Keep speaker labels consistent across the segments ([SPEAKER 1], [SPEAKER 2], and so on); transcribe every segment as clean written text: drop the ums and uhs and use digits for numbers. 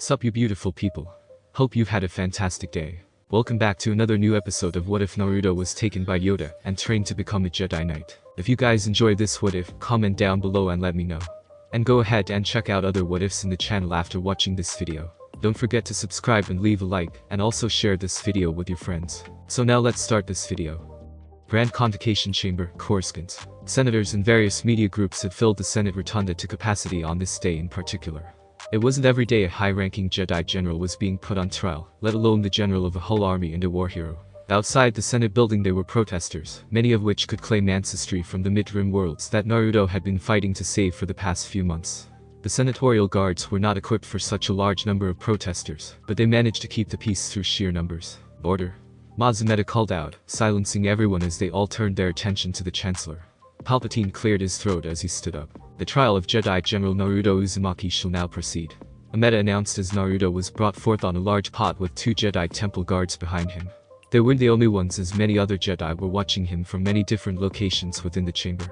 [SPEAKER 1] Sup you beautiful people. Hope you've had a fantastic day. Welcome back to another new episode of What If Naruto was taken by Yoda and trained to become a Jedi Knight. If you guys enjoy this what if, comment down below and let me know. And go ahead and check out other what ifs in the channel after watching this video. Don't forget to subscribe and leave a like, and also share this video with your friends. So now let's start this video. Grand Convocation Chamber, Coruscant. Senators and various media groups had filled the Senate rotunda to capacity on this day in particular. It wasn't every day a high-ranking Jedi general was being put on trial, let alone the general of a whole army and a war hero. Outside the Senate building there were protesters, many of which could claim ancestry from the mid-rim worlds that Naruto had been fighting to save for the past few months. The senatorial guards were not equipped for such a large number of protesters, but they managed to keep the peace through sheer numbers. Order. Mazumeda called out, silencing everyone as they all turned their attention to the Chancellor. Palpatine cleared his throat as he stood up. The trial of Jedi General Naruto Uzumaki shall now proceed. Ameda announced as Naruto was brought forth on a large pot with 2 Jedi Temple guards behind him. They weren't the only ones, as many other Jedi were watching him from many different locations within the chamber.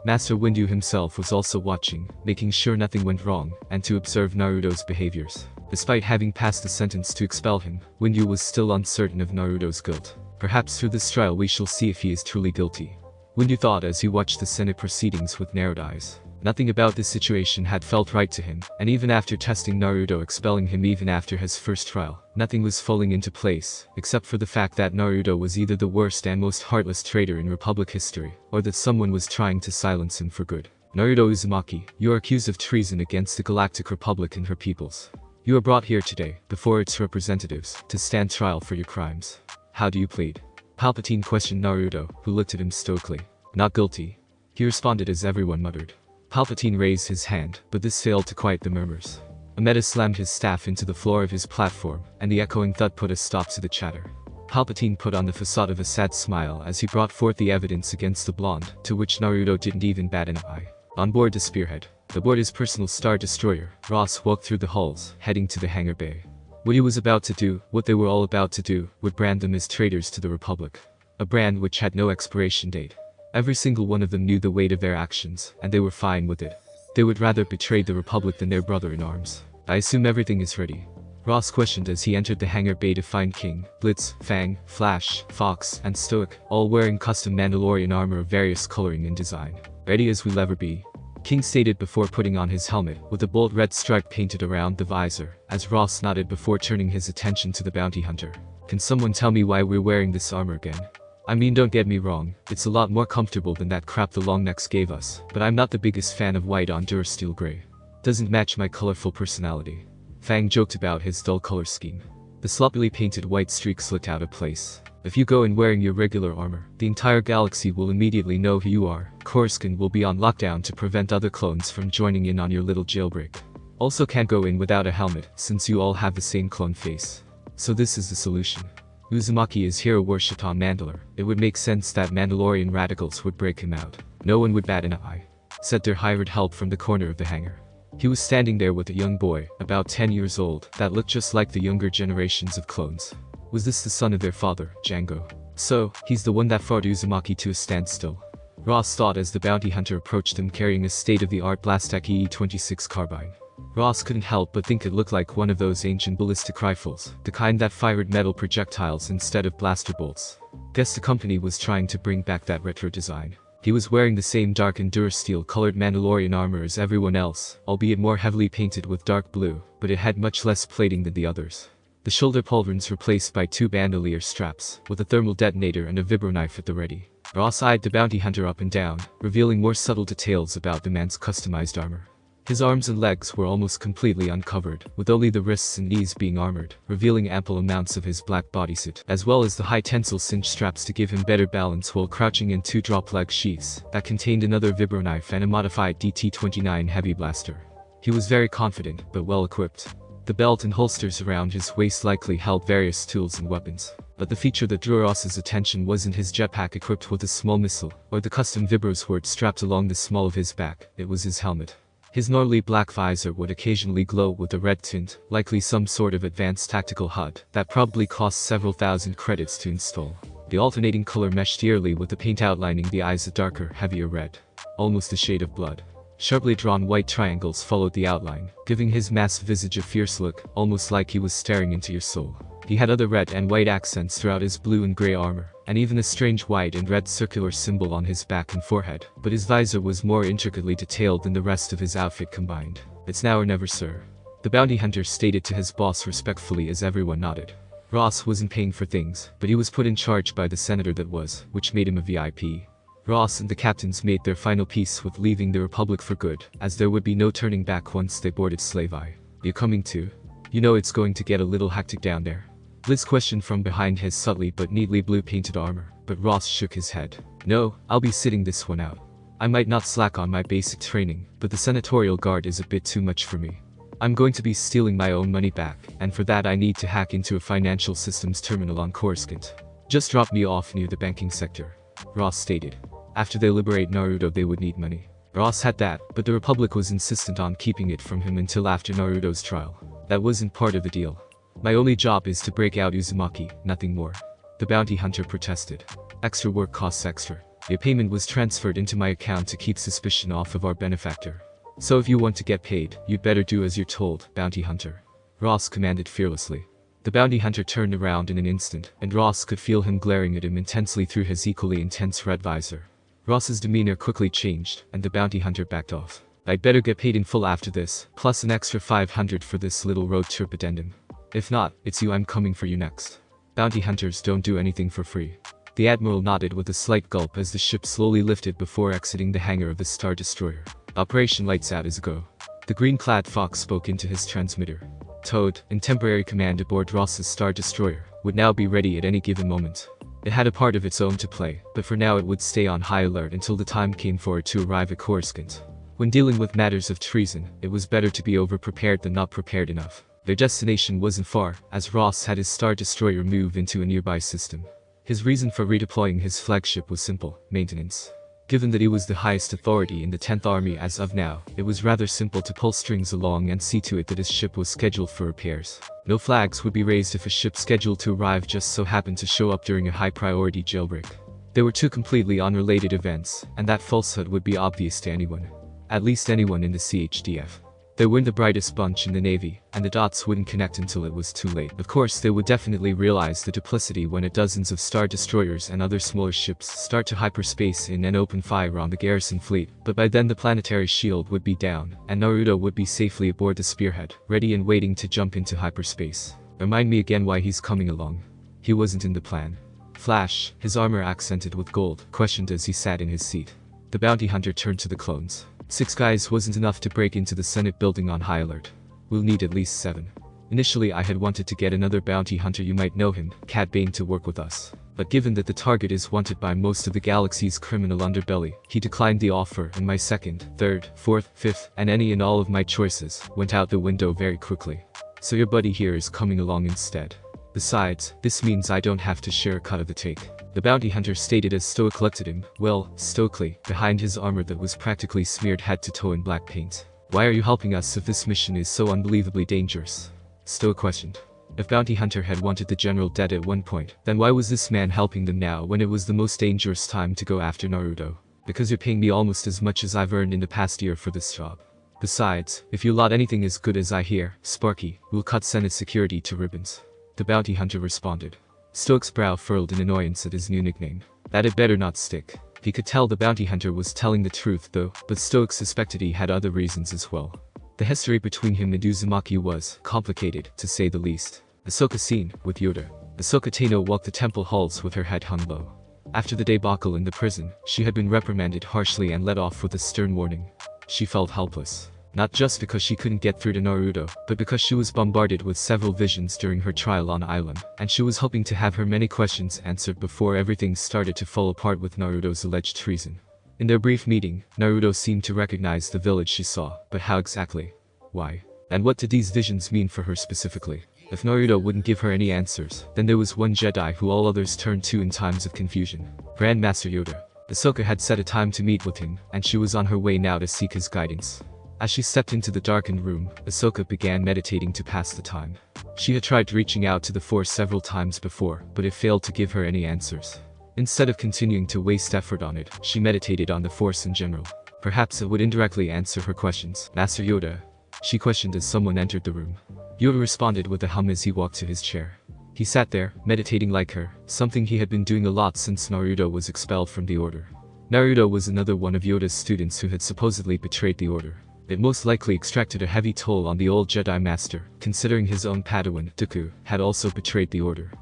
[SPEAKER 1] Master Windu himself was also watching, making sure nothing went wrong, and to observe Naruto's behaviors. Despite having passed the sentence to expel him, Windu was still uncertain of Naruto's guilt. Perhaps through this trial we shall see if he is truly guilty. Windu thought as he watched the Senate proceedings with narrowed eyes. Nothing about this situation had felt right to him, and even after testing Naruto expelling him even after his first trial, nothing was falling into place, except for the fact that Naruto was either the worst and most heartless traitor in Republic history, or that someone was trying to silence him for good. Naruto Uzumaki, you are accused of treason against the Galactic Republic and her peoples. You are brought here today, before its representatives, to stand trial for your crimes. How do you plead? Palpatine questioned Naruto, who looked at him stoically. Not guilty. He responded as everyone muttered. Palpatine raised his hand, but this failed to quiet the murmurs. Ameda slammed his staff into the floor of his platform, and the echoing thud put a stop to the chatter. Palpatine put on the facade of a sad smile as he brought forth the evidence against the blonde, to which Naruto didn't even bat an eye. On board the Spearhead, aboard his personal Star Destroyer, Ross walked through the halls, heading to the hangar bay. What he was about to do, what they were all about to do, would brand them as traitors to the Republic. A brand which had no expiration date. Every single one of them knew the weight of their actions, and they were fine with it. They would rather betray the Republic than their brother in arms. I assume everything is ready. Ross questioned as he entered the hangar bay to find King, Blitz, Fang, Flash, Fox, and Stoic, all wearing custom Mandalorian armor of various coloring and design. Ready as we'll ever be. King stated before putting on his helmet, with a bold red stripe painted around the visor, as Ross nodded before turning his attention to the bounty hunter. Can someone tell me why we're wearing this armor again? I mean, don't get me wrong, it's a lot more comfortable than that crap the long necks gave us, but I'm not the biggest fan of white on Durasteel Grey. Doesn't match my colorful personality. Fang joked about his dull color scheme. The sloppily painted white streaks looked out of place. If you go in wearing your regular armor, the entire galaxy will immediately know who you are. Coruscant will be on lockdown to prevent other clones from joining in on your little jailbreak. Also can't go in without a helmet, since you all have the same clone face. So this is the solution. Uzumaki is hero worshipped on Mandalore. It would make sense that Mandalorian radicals would break him out. No one would bat an eye. Said their hired help from the corner of the hangar. He was standing there with a young boy, about 10 years old, that looked just like the younger generations of clones. Was this the son of their father, Django? So, he's the one that fought Uzumaki to a standstill. Ross thought as the bounty hunter approached him carrying a state-of-the-art Blastak EE-26 carbine. Ross couldn't help but think it looked like one of those ancient ballistic rifles, the kind that fired metal projectiles instead of blaster bolts. Guess the company was trying to bring back that retro design. He was wearing the same dark and Durasteel-colored Mandalorian armor as everyone else, albeit more heavily painted with dark blue, but it had much less plating than the others. The shoulder pauldrons replaced by 2 bandolier straps, with a thermal detonator and a vibro knife at the ready. Ross eyed the bounty hunter up and down, revealing more subtle details about the man's customized armor. His arms and legs were almost completely uncovered, with only the wrists and knees being armored, revealing ample amounts of his black bodysuit, as well as the high tensile cinch straps to give him better balance while crouching in 2 drop leg sheaths that contained another vibro knife and a modified DT-29 heavy blaster. He was very confident, but well equipped. The belt and holsters around his waist likely held various tools and weapons. But the feature that drew Ross's attention wasn't his jetpack equipped with a small missile, or the custom vibro sword strapped along the small of his back, it was his helmet. His gnarly black visor would occasionally glow with a red tint, likely some sort of advanced tactical HUD that probably cost several thousand credits to install. The alternating color meshed eerily with the paint outlining the eyes a darker, heavier red. Almost a shade of blood. Sharply drawn white triangles followed the outline, giving his massive visage a fierce look, almost like he was staring into your soul. He had other red and white accents throughout his blue and gray armor, and even a strange white and red circular symbol on his back and forehead, but his visor was more intricately detailed than the rest of his outfit combined. "It's now or never, sir," the bounty hunter stated to his boss respectfully as everyone nodded. Ross wasn't paying for things, but he was put in charge by the senator that was, which made him a VIP. Ross and the captains made their final peace with leaving the Republic for good, as there would be no turning back once they boarded Slave Eye. "You coming too? You know it's going to get a little hectic down there?" Liz questioned from behind his subtly but neatly blue-painted armor, but Ross shook his head. "No, I'll be sitting this one out. I might not slack on my basic training, but the senatorial guard is a bit too much for me. I'm going to be stealing my own money back, and for that I need to hack into a financial systems terminal on Coruscant. Just drop me off near the banking sector," Ross stated. After they liberate Naruto they would need money. Ross had that, but the Republic was insistent on keeping it from him until after Naruto's trial. That wasn't part of the deal. "My only job is to break out Uzumaki, nothing more," the bounty hunter protested. "Extra work costs extra. The payment was transferred into my account to keep suspicion off of our benefactor. So if you want to get paid, you'd better do as you're told, bounty hunter," Ross commanded fearlessly. The bounty hunter turned around in an instant, and Ross could feel him glaring at him intensely through his equally intense red visor. Ross's demeanor quickly changed, and the bounty hunter backed off. "I'd better get paid in full after this, plus an extra 500 for this little road trip addendum. If not, it's you, I'm coming for you next. Bounty hunters don't do anything for free." The Admiral nodded with a slight gulp as the ship slowly lifted before exiting the hangar of the Star Destroyer. "Operation Lights Out is a go," the green-clad fox spoke into his transmitter. Toad, in temporary command aboard Ross's Star Destroyer, would now be ready at any given moment. It had a part of its own to play, but for now it would stay on high alert until the time came for it to arrive at Coruscant. When dealing with matters of treason, it was better to be over-prepared than not prepared enough. Their destination wasn't far, as Ross had his Star Destroyer move into a nearby system. His reason for redeploying his flagship was simple: maintenance. Given that he was the highest authority in the 10th Army as of now, it was rather simple to pull strings along and see to it that his ship was scheduled for repairs. No flags would be raised if a ship scheduled to arrive just so happened to show up during a high-priority jailbreak. They were two completely unrelated events, and that falsehood would be obvious to anyone. At least anyone in the CHDF. They weren't the brightest bunch in the Navy, and the dots wouldn't connect until it was too late. Of course, they would definitely realize the duplicity when dozens of Star Destroyers and other smaller ships start to hyperspace in and open fire on the garrison fleet, but by then the planetary shield would be down, and Naruto would be safely aboard the spearhead, ready and waiting to jump into hyperspace. "Remind me again why he's coming along." "He wasn't in the plan." Flash, his armor accented with gold, questioned as he sat in his seat. The bounty hunter turned to the clones. 6 guys wasn't enough to break into the Senate building on high alert. We'll need at least 7. Initially I had wanted to get another bounty hunter, you might know him, Cad Bane, to work with us. But given that the target is wanted by most of the galaxy's criminal underbelly, he declined the offer, and my 2nd, 3rd, 4th, 5th, and any and all of my choices went out the window very quickly. So your buddy here is coming along instead. Besides, this means I don't have to share a cut of the take," the bounty hunter stated as Stoic looked at him, well, stoically, behind his armor that was practically smeared head to toe in black paint. "Why are you helping us if this mission is so unbelievably dangerous?" Stoic questioned. If Bounty Hunter had wanted the general dead at one point, then why was this man helping them now when it was the most dangerous time to go after Naruto? "Because you're paying me almost as much as I've earned in the past year for this job. Besides, if you lot anything as good as I hear, Sparky, we'll cut Senate security to ribbons," the bounty hunter responded. Stoic's brow furrowed in annoyance at his new nickname. That had better not stick. He could tell the bounty hunter was telling the truth though, but Stoic suspected he had other reasons as well. The history between him and Uzumaki was complicated, to say the least. Ahsoka scene with Yoda. Ahsoka Tano walked the temple halls with her head hung low. After the debacle in the prison, she had been reprimanded harshly and let off with a stern warning. She felt helpless. Not just because she couldn't get through to Naruto, but because she was bombarded with several visions during her trial on Island, and she was hoping to have her many questions answered before everything started to fall apart with Naruto's alleged treason. In their brief meeting, Naruto seemed to recognize the village she saw, but how exactly? Why? And what did these visions mean for her specifically? If Naruto wouldn't give her any answers, then there was one Jedi who all others turned to in times of confusion. Grand Master Yoda. Ahsoka had set a time to meet with him, and she was on her way now to seek his guidance. As she stepped into the darkened room, Ahsoka began meditating to pass the time. She had tried reaching out to the Force several times before, but it failed to give her any answers. Instead of continuing to waste effort on it, she meditated on the Force in general. Perhaps it would indirectly answer her questions. Master Yoda? She questioned as someone entered the room. Yoda responded with a hum as he walked to his chair. He sat there, meditating like her, something he had been doing a lot since Naruto was expelled from the Order. Naruto was another one of Yoda's students who had supposedly betrayed the Order. It most likely extracted a heavy toll on the old Jedi Master, considering his own Padawan, Dooku, had also betrayed the Order.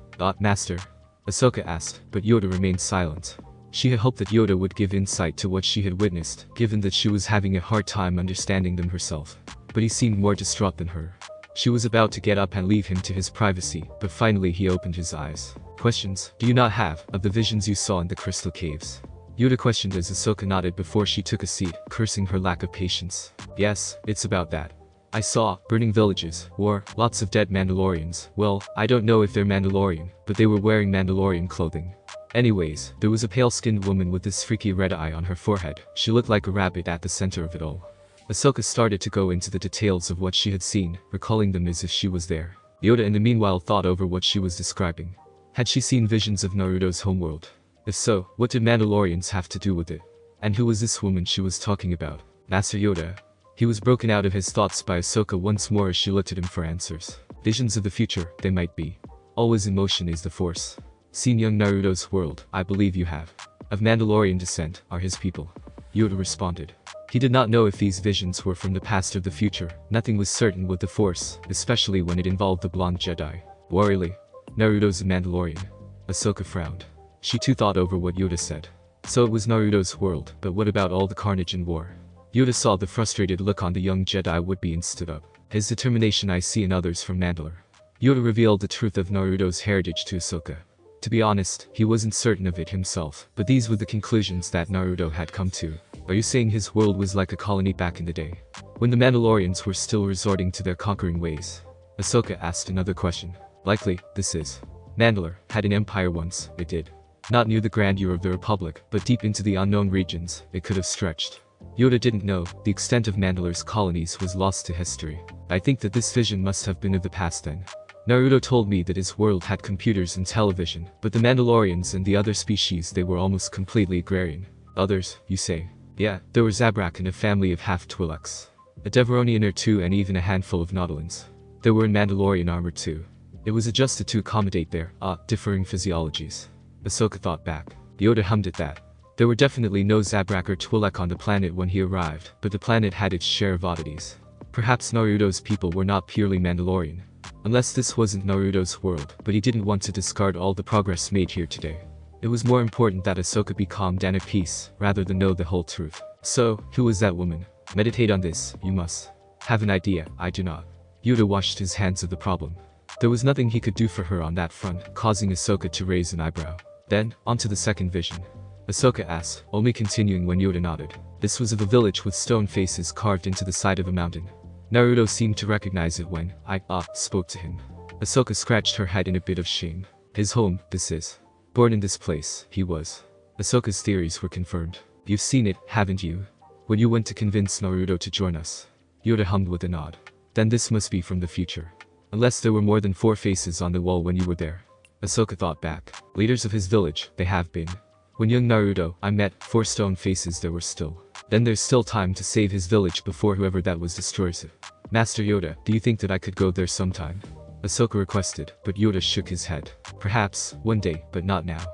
[SPEAKER 1] Master? Ahsoka asked, but Yoda remained silent. She had hoped that Yoda would give insight to what she had witnessed, given that she was having a hard time understanding them herself. But he seemed more distraught than her. She was about to get up and leave him to his privacy, but finally he opened his eyes. Questions do you not have of the visions you saw in the crystal caves? Yoda questioned as Ahsoka nodded before she took a seat, cursing her lack of patience. Yes, it's about that. I saw burning villages, war, lots of dead Mandalorians. Well, I don't know if they're Mandalorian, but they were wearing Mandalorian clothing. Anyways, there was a pale-skinned woman with this freaky red eye on her forehead. She looked like a rabbit at the center of it all. Ahsoka started to go into the details of what she had seen, recalling them as if she was there. Yoda in the meanwhile thought over what she was describing. Had she seen visions of Naruto's homeworld? If so, what did Mandalorians have to do with it? And who was this woman she was talking about? Master Yoda? He was broken out of his thoughts by Ahsoka once more as she looked at him for answers. Visions of the future, they might be. Always in motion is the Force. Seen young Naruto's world, I believe you have. Of Mandalorian descent, are his people. Yoda responded. He did not know if these visions were from the past or the future. Nothing was certain with the Force, especially when it involved the blonde Jedi. Worryingly, Naruto's a Mandalorian. Ahsoka frowned. She too thought over what Yoda said. So it was Naruto's world, but what about all the carnage and war? Yoda saw the frustrated look on the young Jedi would-be and stood up. His determination I see in others from Mandalore. Yoda revealed the truth of Naruto's heritage to Ahsoka. To be honest, he wasn't certain of it himself, but these were the conclusions that Naruto had come to. Are you saying his world was like a colony back in the day, when the Mandalorians were still resorting to their conquering ways? Ahsoka asked another question. Likely, this is. Mandalore had an empire once, it did. Not near the grandeur of the Republic, but deep into the unknown regions, it could have stretched. Yoda didn't know, the extent of Mandalore's colonies was lost to history. I think that this vision must have been of the past then. Naruto told me that his world had computers and television, but the Mandalorians and the other species they were almost completely agrarian. Others, you say? Yeah, there were Zabrak and a family of half-Twi'leks. A Deveronian or two and even a handful of Nautilans. They were in Mandalorian armor too. It was adjusted to accommodate their, differing physiologies. Ahsoka thought back. Yoda hummed at that. There were definitely no Zabrak or Twi'lek on the planet when he arrived, but the planet had its share of oddities. Perhaps Naruto's people were not purely Mandalorian. Unless this wasn't Naruto's world, but he didn't want to discard all the progress made here today. It was more important that Ahsoka be calmed and at peace, rather than know the whole truth. So, who was that woman? Meditate on this, you must. Have an idea, I do not. Yoda washed his hands of the problem. There was nothing he could do for her on that front, causing Ahsoka to raise an eyebrow. Then, on to the second vision. Ahsoka asked, only continuing when Yoda nodded. This was of a village with stone faces carved into the side of a mountain. Naruto seemed to recognize it when I, spoke to him. Ahsoka scratched her head in a bit of shame. His home, this is. Born in this place, he was. Ahsoka's theories were confirmed. You've seen it, haven't you? When you went to convince Naruto to join us. Yoda hummed with a nod. Then this must be from the future. Unless there were more than 4 faces on the wall when you were there. Ahsoka thought back. Leaders of his village, they have been. When young Naruto, I met 4 stone faces there were still. Then there's still time to save his village before whoever that was destroys it. Master Yoda, do you think that I could go there sometime? Ahsoka requested, but Yoda shook his head. Perhaps, one day, but not now.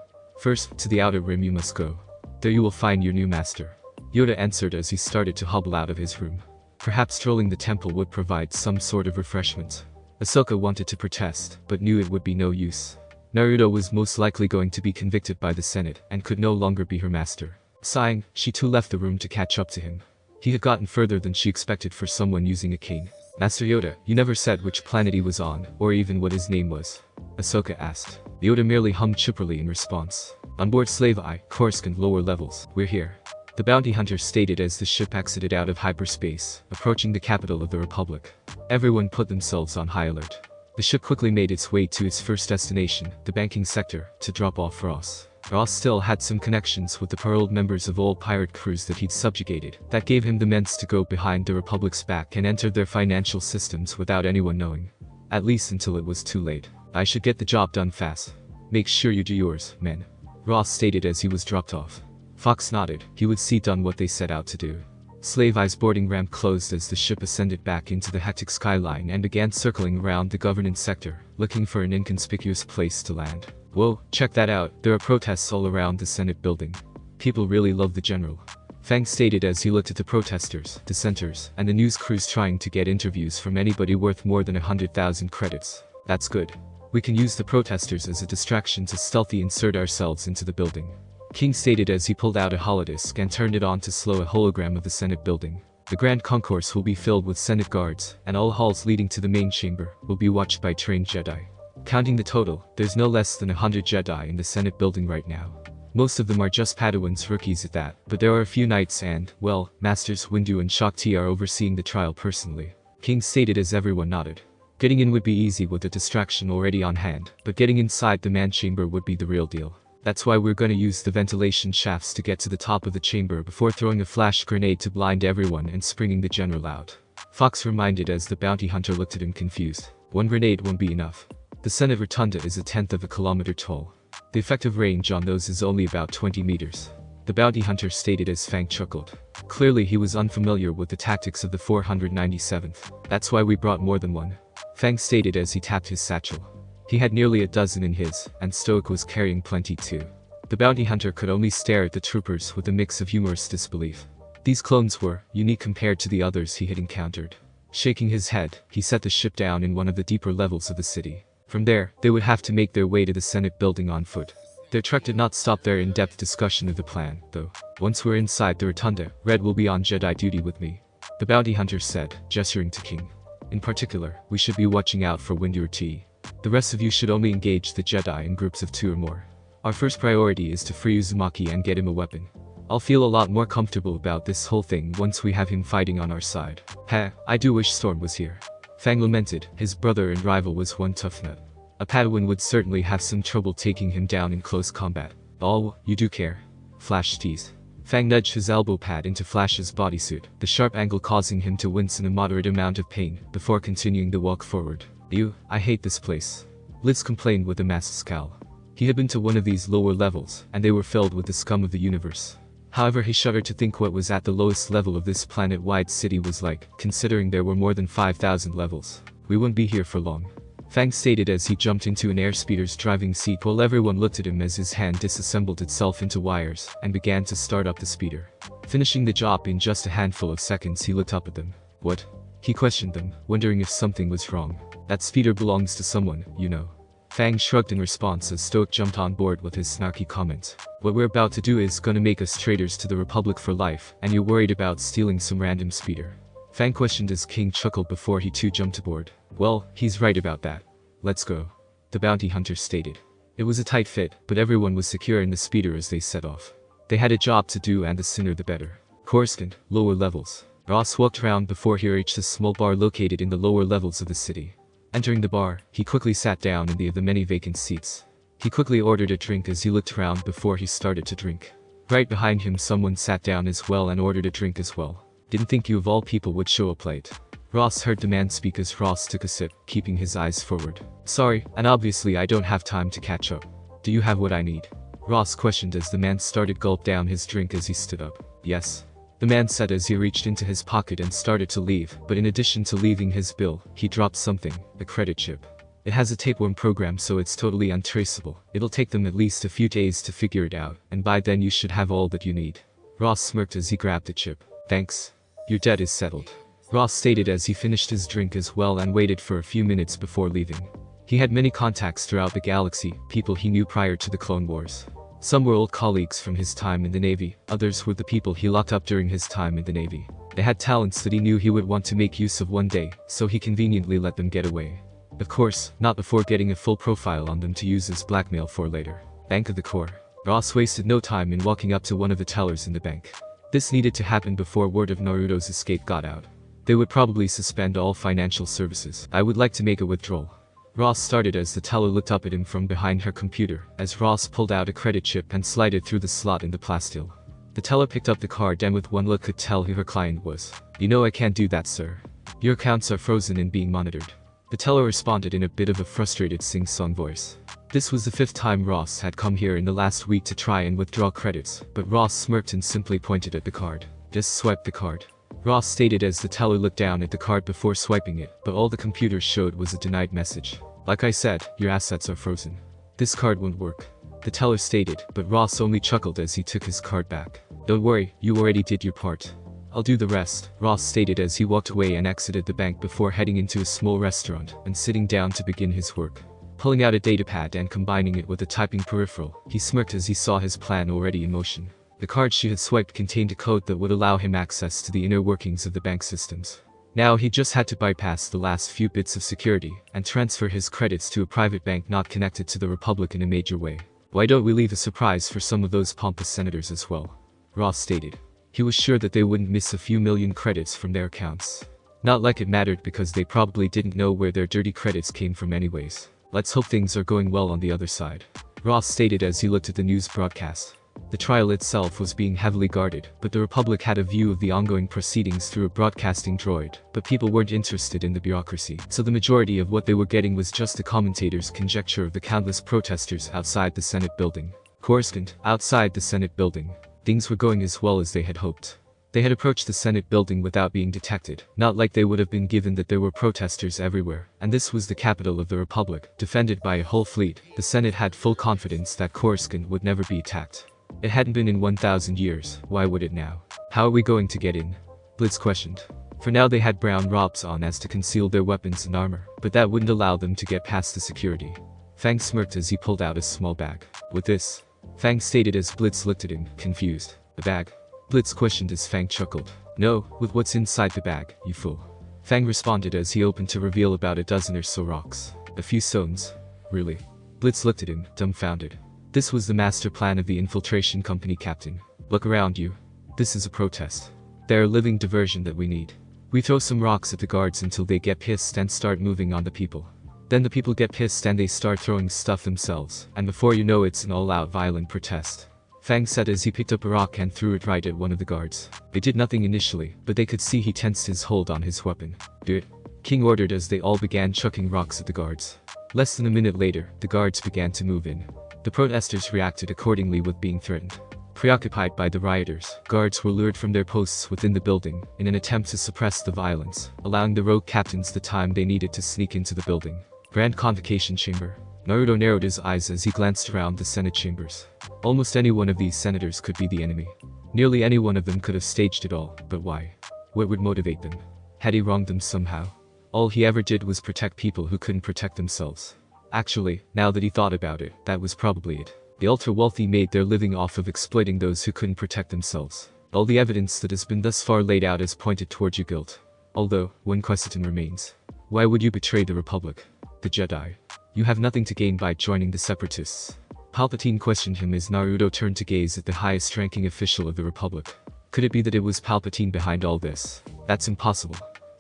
[SPEAKER 1] First, to the outer rim you must go. There you will find your new master. Yoda answered as he started to hobble out of his room. Perhaps strolling the temple would provide some sort of refreshment. Ahsoka wanted to protest, but knew it would be no use. Naruto was most likely going to be convicted by the Senate and could no longer be her master. Sighing, she too left the room to catch up to him. He had gotten further than she expected for someone using a cane. Master Yoda, you never said which planet he was on, or even what his name was. Ahsoka asked. Yoda merely hummed chipperly in response. On board Slave I, Coruscant lower levels, we're here. The bounty hunter stated as the ship exited out of hyperspace, approaching the capital of the Republic. Everyone put themselves on high alert. The ship quickly made its way to its first destination, the banking sector, to drop off Ross. Ross still had some connections with the paroled members of old pirate crews that he'd subjugated. That gave him the means to go behind the Republic's back and enter their financial systems without anyone knowing. At least until it was too late. I should get the job done fast. Make sure you do yours, men. Ross stated as he was dropped off. Fox nodded. He would see done what they set out to do. Slave Eye's boarding ramp closed as the ship ascended back into the hectic skyline and began circling around the governance sector, looking for an inconspicuous place to land. Whoa, check that out, there are protests all around the Senate building. People really love the general. Fang stated as he looked at the protesters, dissenters, and the news crews trying to get interviews from anybody worth more than 100,000 credits. That's good. We can use the protesters as a distraction to stealthy insert ourselves into the building. King stated as he pulled out a holodisc and turned it on to slow a hologram of the Senate building. The Grand Concourse will be filled with Senate guards, and all halls leading to the main chamber will be watched by trained Jedi. Counting the total, there's no less than 100 Jedi in the Senate building right now. Most of them are just Padawans, rookies at that, but there are a few knights and, well, Masters Windu and Shakti are overseeing the trial personally. King stated as everyone nodded. Getting in would be easy with the distraction already on hand, but getting inside the man chamber would be the real deal. That's why we're gonna use the ventilation shafts to get to the top of the chamber before throwing a flash grenade to blind everyone and springing the general out. Fox reminded as the bounty hunter looked at him confused. One grenade won't be enough. The Senate Rotunda is 1/10 of a kilometer tall. The effective range on those is only about 20 meters. The bounty hunter stated as Fang chuckled. Clearly he was unfamiliar with the tactics of the 497th. That's why we brought more than one. Fang stated as he tapped his satchel. He had nearly a dozen in his, and Stoic was carrying plenty too. The bounty hunter could only stare at the troopers with a mix of humorous disbelief. These clones were unique compared to the others he had encountered. Shaking his head, he set the ship down in one of the deeper levels of the city. From there, they would have to make their way to the Senate building on foot. Their trek did not stop their in-depth discussion of the plan, though. Once we're inside the rotunda, Red will be on Jedi duty with me, the bounty hunter said, gesturing to King. In particular, we should be watching out for Windu or T. The rest of you should only engage the Jedi in groups of 2 or more. Our first priority is to free Uzumaki and get him a weapon. I'll feel a lot more comfortable about this whole thing once we have him fighting on our side. Heh, I do wish Storm was here. Fang lamented, his brother and rival was one tough nut. A Padawan would certainly have some trouble taking him down in close combat. Oh, you do care? Flash teased. Fang nudged his elbow pad into Flash's bodysuit, the sharp angle causing him to wince in a moderate amount of pain, before continuing the walk forward. Ew, I hate this place. Liz complained with a masked scowl. He had been to one of these lower levels, and they were filled with the scum of the universe. However, he shuddered to think what was at the lowest level of this planet-wide city was like, considering there were more than 5,000 levels. We wouldn't be here for long. Fang stated as he jumped into an airspeeder's driving seat while everyone looked at him as his hand disassembled itself into wires and began to start up the speeder. Finishing the job in just a handful of seconds, he looked up at them. What? He questioned them, wondering if something was wrong. That speeder belongs to someone, you know. Fang shrugged in response as Stoic jumped on board with his snarky comment. What we're about to do is gonna make us traitors to the Republic for life, and you're worried about stealing some random speeder. Fang questioned as King chuckled before he too jumped aboard. Well, he's right about that. Let's go, the bounty hunter stated. It was a tight fit, but everyone was secure in the speeder as they set off. They had a job to do, and the sooner the better. Coruscant, lower levels. Ross walked around before he reached a small bar located in the lower levels of the city. Entering the bar, he quickly sat down in the many vacant seats. He quickly ordered a drink as he looked around before he started to drink. Right behind him someone sat down as well and ordered a drink as well. Didn't think you of all people would show up late. Ross heard the man speak as Ross took a sip, keeping his eyes forward. Sorry, and obviously I don't have time to catch up. Do you have what I need? Ross questioned as the man started gulp down his drink as he stood up. Yes, the man said as he reached into his pocket and started to leave, but in addition to leaving his bill, he dropped something, a credit chip. It has a tapeworm program, so it's totally untraceable. It'll take them at least a few days to figure it out, and by then you should have all that you need. Ross smirked as he grabbed the chip. Thanks. Your debt is settled. Ross stated as he finished his drink as well and waited for a few minutes before leaving. He had many contacts throughout the galaxy, people he knew prior to the Clone Wars. Some were old colleagues from his time in the Navy, others were the people he locked up during his time in the Navy. They had talents that he knew he would want to make use of one day, so he conveniently let them get away. Of course, not before getting a full profile on them to use as blackmail for later. Bank of the Corps. Ross wasted no time in walking up to one of the tellers in the bank. This needed to happen before word of Naruto's escape got out. They would probably suspend all financial services. I would like to make a withdrawal. Ross started as the teller looked up at him from behind her computer, as Ross pulled out a credit chip and slid through the slot in the plasteel. The teller picked up the card and with one look could tell who her client was. You know I can't do that, sir. Your accounts are frozen and being monitored. The teller responded in a bit of a frustrated sing-song voice. This was the 5th time Ross had come here in the last week to try and withdraw credits, but Ross smirked and simply pointed at the card. Just swipe the card. Ross stated as the teller looked down at the card before swiping it, but all the computer showed was a denied message. Like I said, your assets are frozen. This card won't work. The teller stated, but Ross only chuckled as he took his card back. Don't worry, you already did your part. I'll do the rest, Ross stated as he walked away and exited the bank before heading into a small restaurant and sitting down to begin his work. Pulling out a datapad and combining it with a typing peripheral, he smirked as he saw his plan already in motion. The card she had swiped contained a code that would allow him access to the inner workings of the bank systems. Now he just had to bypass the last few bits of security and transfer his credits to a private bank not connected to the Republic in a major way. Why don't we leave a surprise for some of those pompous senators as well? Ross stated. He was sure that they wouldn't miss a few million credits from their accounts. Not like it mattered because they probably didn't know where their dirty credits came from anyways. Let's hope things are going well on the other side. Ross stated as he looked at the news broadcast. The trial itself was being heavily guarded, but the Republic had a view of the ongoing proceedings through a broadcasting droid, but people weren't interested in the bureaucracy, so the majority of what they were getting was just the commentator's conjecture of the countless protesters outside the Senate building. Coruscant, outside the Senate building. Things were going as well as they had hoped. They had approached the Senate building without being detected, not like they would have been given that there were protesters everywhere, and this was the capital of the Republic, defended by a whole fleet. The Senate had full confidence that Coruscant would never be attacked. It hadn't been in 1,000 years, why would it now? How are we going to get in? Blitz questioned. For now they had brown robes on as to conceal their weapons and armor, but that wouldn't allow them to get past the security. Fang smirked as he pulled out a small bag. With this? Fang stated as Blitz looked at him, confused. The bag? Blitz questioned as Fang chuckled. No, with what's inside the bag, you fool. Fang responded as he opened to reveal about a dozen or so rocks. A few stones. Really? Blitz looked at him, dumbfounded. This was the master plan of the Infiltration Company, Captain. Look around you. This is a protest. They're a living diversion that we need. We throw some rocks at the guards until they get pissed and start moving on the people. Then the people get pissed and they start throwing stuff themselves, and before you know it's an all-out violent protest. Fang said as he picked up a rock and threw it right at one of the guards. They did nothing initially, but they could see he tensed his hold on his weapon. Do it. King ordered as they all began chucking rocks at the guards. Less than a minute later, the guards began to move in. The protesters reacted accordingly with being threatened. Preoccupied by the rioters, guards were lured from their posts within the building in an attempt to suppress the violence, allowing the rogue captains the time they needed to sneak into the building. Grand Convocation Chamber. Naruto narrowed his eyes as he glanced around the Senate chambers. Almost any one of these senators could be the enemy. Nearly any one of them could have staged it all, but why? What would motivate them? Had he wronged them somehow? All he ever did was protect people who couldn't protect themselves. Actually, now that he thought about it, that was probably it. The ultra-wealthy made their living off of exploiting those who couldn't protect themselves. All the evidence that has been thus far laid out has pointed towards your guilt. Although, one question remains. Why would you betray the Republic? The Jedi. You have nothing to gain by joining the Separatists. Palpatine questioned him as Naruto turned to gaze at the highest-ranking official of the Republic. Could it be that it was Palpatine behind all this? That's impossible.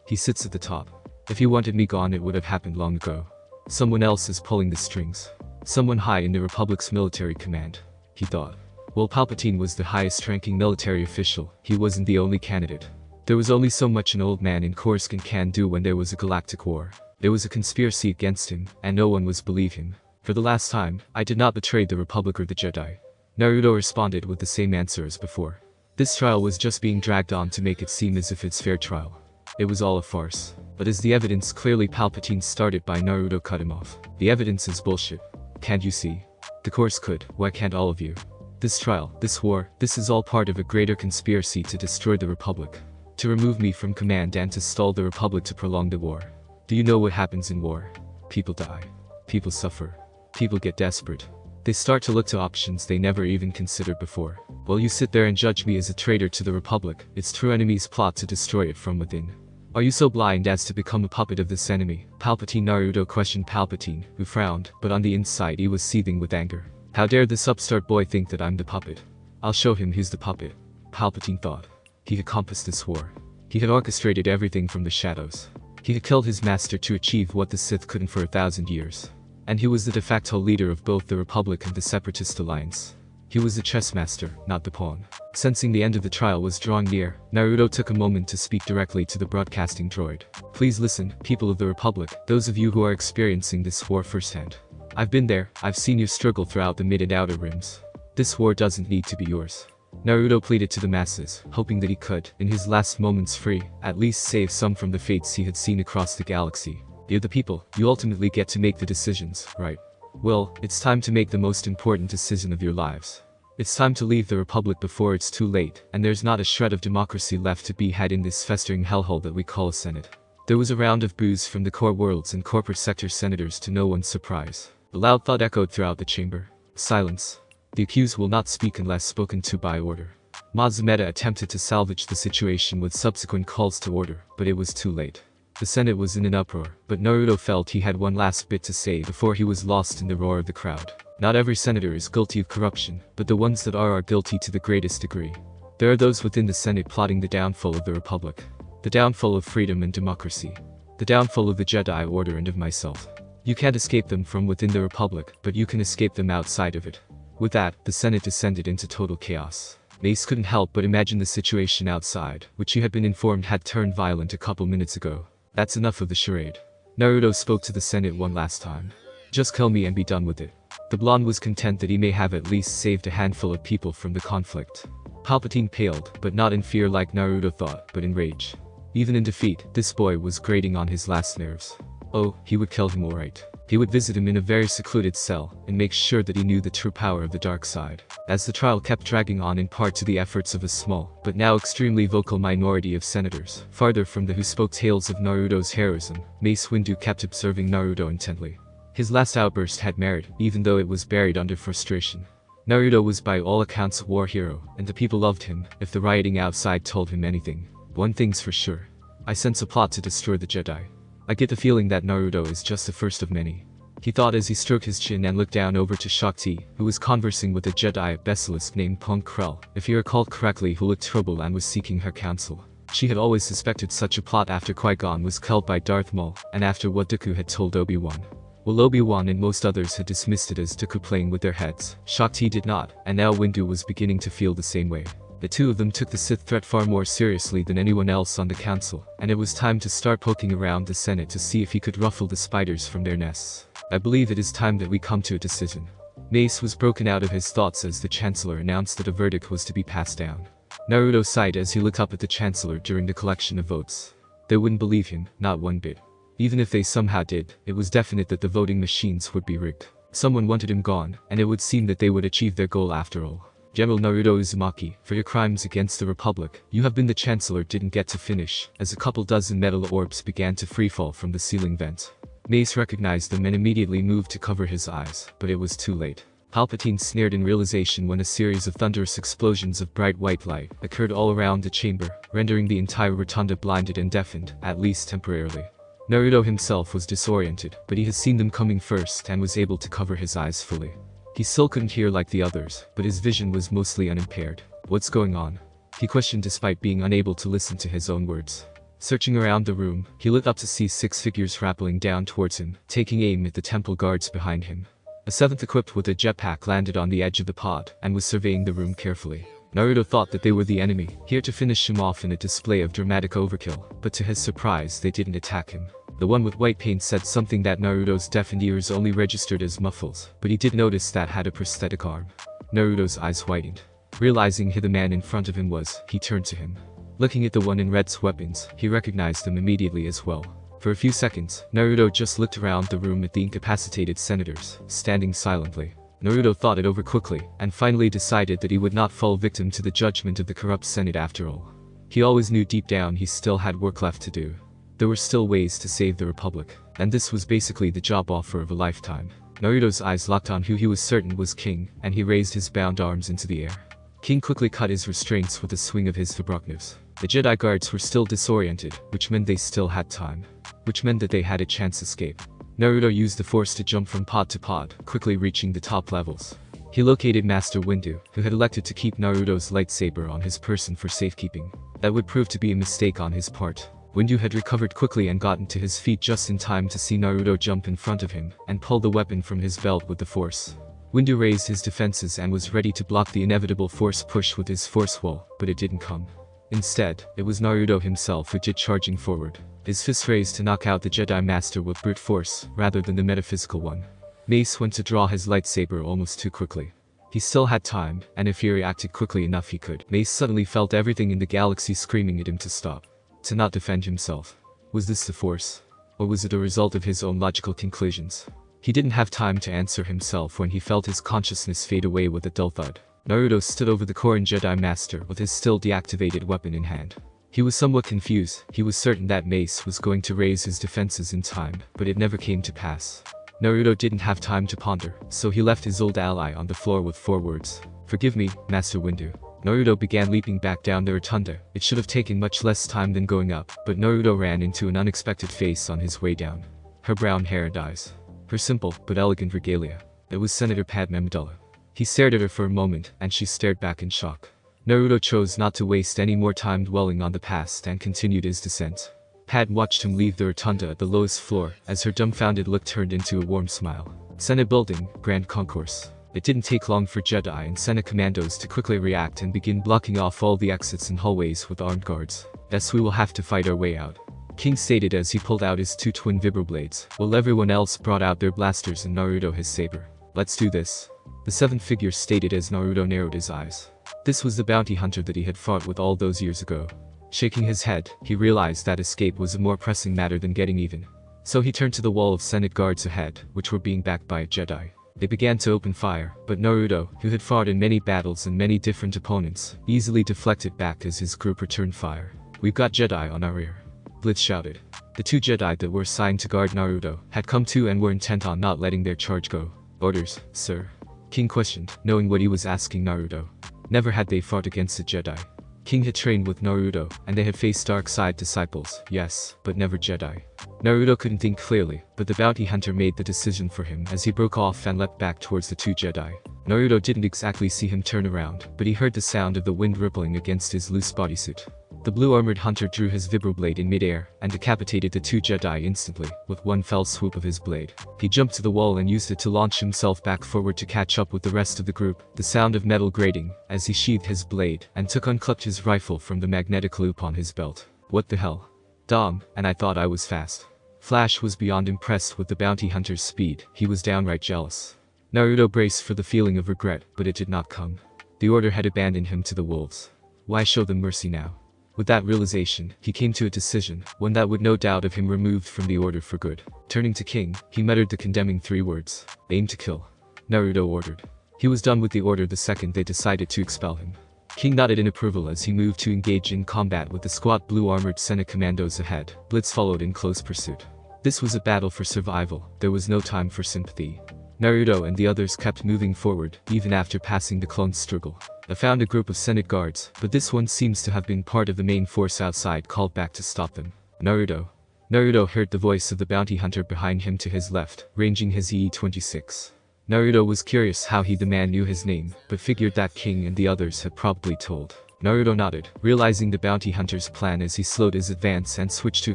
[SPEAKER 1] He sits at the top. If he wanted me gone, it would have happened long ago. Someone else is pulling the strings. Someone high in the Republic's military command, he thought. While Palpatine was the highest-ranking military official, he wasn't the only candidate. There was only so much an old man in Coruscant can do when there was a galactic war. There was a conspiracy against him, and no one was believe him. For the last time, I did not betray the Republic or the Jedi. Naruto responded with the same answer as before. This trial was just being dragged on to make it seem as if it's fair trial. It was all a farce. But as the evidence clearly Palpatine started by Naruto cut him off. The evidence is bullshit. Can't you see? The course could, why can't all of you? This trial, this war, this is all part of a greater conspiracy to destroy the Republic. To remove me from command and to stall the Republic to prolong the war. Do you know what happens in war? People die. People suffer. People get desperate. They start to look to options they never even considered before. While you sit there and judge me as a traitor to the Republic, its true enemies plot to destroy it from within. Are you so blind as to become a puppet of this enemy? Palpatine. Naruto questioned Palpatine, who frowned, but on the inside he was seething with anger. How dare this upstart boy think that I'm the puppet? I'll show him who's the puppet. Palpatine thought. He had compassed this war. He had orchestrated everything from the shadows. He had killed his master to achieve what the Sith couldn't for 1,000 years. And he was the de facto leader of both the Republic and the Separatist Alliance. He was the chess master, not the pawn. Sensing the end of the trial was drawing near, Naruto took a moment to speak directly to the broadcasting droid. Please listen, people of the Republic, those of you who are experiencing this war firsthand. I've been there, I've seen you struggle throughout the mid and outer rims. This war doesn't need to be yours. Naruto pleaded to the masses, hoping that he could, in his last moments free, at least save some from the fates he had seen across the galaxy. You're the people, you ultimately get to make the decisions, right? Well, it's time to make the most important decision of your lives. It's time to leave the Republic before it's too late, and there's not a shred of democracy left to be had in this festering hellhole that we call a Senate. There was a round of boos from the core worlds and corporate sector senators to no one's surprise. The loud thought echoed throughout the chamber. Silence. The accused will not speak unless spoken to by order. Mazumeda attempted to salvage the situation with subsequent calls to order, but it was too late. The Senate was in an uproar, but Naruto felt he had one last bit to say before he was lost in the roar of the crowd. Not every senator is guilty of corruption, but the ones that are guilty to the greatest degree. There are those within the Senate plotting the downfall of the Republic. The downfall of freedom and democracy. The downfall of the Jedi Order and of myself. You can't escape them from within the Republic, but you can escape them outside of it. With that, the Senate descended into total chaos. Mace couldn't help but imagine the situation outside, which he had been informed had turned violent a couple minutes ago. That's enough of the charade. Naruto spoke to the Senate one last time. Just kill me and be done with it. The blonde was content that he may have at least saved a handful of people from the conflict. Palpatine paled, but not in fear like Naruto thought, but in rage. Even in defeat, this boy was grating on his last nerves. Oh, he would kill him alright. He would visit him in a very secluded cell, and make sure that he knew the true power of the dark side. As the trial kept dragging on in part to the efforts of a small, but now extremely vocal minority of senators, farther from the who spoke tales of Naruto's heroism, Mace Windu kept observing Naruto intently. His last outburst had merit, even though it was buried under frustration. Naruto was by all accounts a war hero, and the people loved him, if the rioting outside told him anything. One thing's for sure. I sense a plot to destroy the Jedi. I get the feeling that Naruto is just the first of many. He thought as he stroked his chin and looked down over to Shakti, who was conversing with a Jedi basilisk named Punk Krell, if he recalled correctly, who looked troubled and was seeking her counsel. She had always suspected such a plot after Qui-Gon was killed by Darth Maul, and after what Dooku had told Obi-Wan. While Obi-Wan and most others had dismissed it as Dooku playing with their heads, Shakti did not, and now Windu was beginning to feel the same way. The two of them took the Sith threat far more seriously than anyone else on the council, and it was time to start poking around the Senate to see if he could ruffle the spiders from their nests. I believe it is time that we come to a decision. Mace was broken out of his thoughts as the Chancellor announced that a verdict was to be passed down. Naruto sighed as he looked up at the Chancellor during the collection of votes. They wouldn't believe him, not one bit. Even if they somehow did, it was definite that the voting machines would be rigged. Someone wanted him gone, and it would seem that they would achieve their goal after all. General Naruto Uzumaki, for your crimes against the Republic, you have been the Chancellor didn't get to finish, as a couple dozen metal orbs began to freefall from the ceiling vent. Mace recognized them and immediately moved to cover his eyes, but it was too late. Palpatine sneered in realization when a series of thunderous explosions of bright white light occurred all around the chamber, rendering the entire rotunda blinded and deafened, at least temporarily. Naruto himself was disoriented, but he had seen them coming first and was able to cover his eyes fully. He still couldn't hear like the others, but his vision was mostly unimpaired. What's going on? He questioned despite being unable to listen to his own words. Searching around the room, he looked up to see 6 figures rappelling down towards him, taking aim at the temple guards behind him. A 7th equipped with a jetpack landed on the edge of the pod, and was surveying the room carefully. Naruto thought that they were the enemy, here to finish him off in a display of dramatic overkill, but to his surprise they didn't attack him. The one with white paint said something that Naruto's deafened ears only registered as muffles, but he did notice that had a prosthetic arm. Naruto's eyes whitened. Realizing who the man in front of him was, he turned to him. Looking at the one in red's weapons, he recognized them immediately as well. For a few seconds, Naruto just looked around the room at the incapacitated senators, standing silently. Naruto thought it over quickly, and finally decided that he would not fall victim to the judgment of the corrupt Senate after all. He always knew deep down he still had work left to do. There were still ways to save the Republic, and this was basically the job offer of a lifetime. Naruto's eyes locked on who he was certain was King, and he raised his bound arms into the air. King quickly cut his restraints with a swing of his Vibraknivs. The Jedi guards were still disoriented, which meant they still had time. Which meant that they had a chance to escape. Naruto used the force to jump from pod to pod, quickly reaching the top levels. He located Master Windu, who had elected to keep Naruto's lightsaber on his person for safekeeping. That would prove to be a mistake on his part. Windu had recovered quickly and gotten to his feet just in time to see Naruto jump in front of him, and pull the weapon from his belt with the force. Windu raised his defenses and was ready to block the inevitable force push with his force wall, but it didn't come. Instead, it was Naruto himself who did charging forward, his fist raised to knock out the Jedi Master with brute force, rather than the metaphysical one. Mace went to draw his lightsaber almost too quickly. He still had time, and if he reacted quickly enough he could. Mace suddenly felt everything in the galaxy screaming at him to stop. To not defend himself. Was this the Force? Or was it a result of his own logical conclusions? He didn't have time to answer himself when he felt his consciousness fade away with a dull thud. Naruto stood over the Koran Jedi Master with his still deactivated weapon in hand. He was somewhat confused. He was certain that Mace was going to raise his defenses in time, but it never came to pass. Naruto didn't have time to ponder, so he left his old ally on the floor with 4 words. "Forgive me, Master Windu." Naruto began leaping back down the rotunda. It should have taken much less time than going up, but Naruto ran into an unexpected face on his way down. Her brown hair and eyes. Her simple, but elegant regalia. It was Senator Padme Amidala. He stared at her for a moment, and she stared back in shock. Naruto chose not to waste any more time dwelling on the past and continued his descent. Pat watched him leave the rotunda at the lowest floor, as her dumbfounded look turned into a warm smile. Senate Building, Grand Concourse. It didn't take long for Jedi and Senate commandos to quickly react and begin blocking off all the exits and hallways with armed guards. "Yes, we will have to fight our way out," King stated as he pulled out his 2 twin vibroblades, while everyone else brought out their blasters and Naruto his saber. "Let's do this," the 7th figure stated as Naruto narrowed his eyes. This was the bounty hunter that he had fought with all those years ago. Shaking his head, he realized that escape was a more pressing matter than getting even. So he turned to the wall of Senate guards ahead, which were being backed by a Jedi. They began to open fire, but Naruto, who had fought in many battles and many different opponents, easily deflected back as his group returned fire. "We've got Jedi on our rear," Blitz shouted. The 2 Jedi that were assigned to guard Naruto had come to and were intent on not letting their charge go. "Orders, sir?" King questioned, knowing what he was asking Naruto. Never had they fought against a Jedi. King had trained with Naruto, and they had faced dark side disciples, yes, but never Jedi. Naruto couldn't think clearly, but the bounty hunter made the decision for him as he broke off and leapt back towards the 2 Jedi. Naruto didn't exactly see him turn around, but he heard the sound of the wind rippling against his loose bodysuit. The blue-armored hunter drew his vibroblade in midair and decapitated the 2 Jedi instantly, with one fell swoop of his blade. He jumped to the wall and used it to launch himself back forward to catch up with the rest of the group, the sound of metal grating, as he sheathed his blade and unclipped his rifle from the magnetic loop on his belt. "What the hell? Dom, and I thought I was fast." Flash was beyond impressed with the bounty hunter's speed. He was downright jealous. Naruto braced for the feeling of regret, but it did not come. The order had abandoned him to the wolves. Why show them mercy now? With that realization, he came to a decision, one that would no doubt have him removed from the order for good. Turning to King, he muttered the condemning 3 words. "Aim to kill." Naruto ordered. He was done with the order the second they decided to expel him. King nodded in approval as he moved to engage in combat with the squat blue-armored Senate commandos ahead. Blitz followed in close pursuit. This was a battle for survival. There was no time for sympathy. Naruto and the others kept moving forward, even after passing the clone's struggle. I found a group of Senate guards, but this one seems to have been part of the main force outside called back to stop them. "Naruto." Naruto heard the voice of the bounty hunter behind him to his left, ranging his EE-26. Naruto was curious how the man knew his name, but figured that King and the others had probably told. Naruto nodded, realizing the bounty hunter's plan as he slowed his advance and switched to a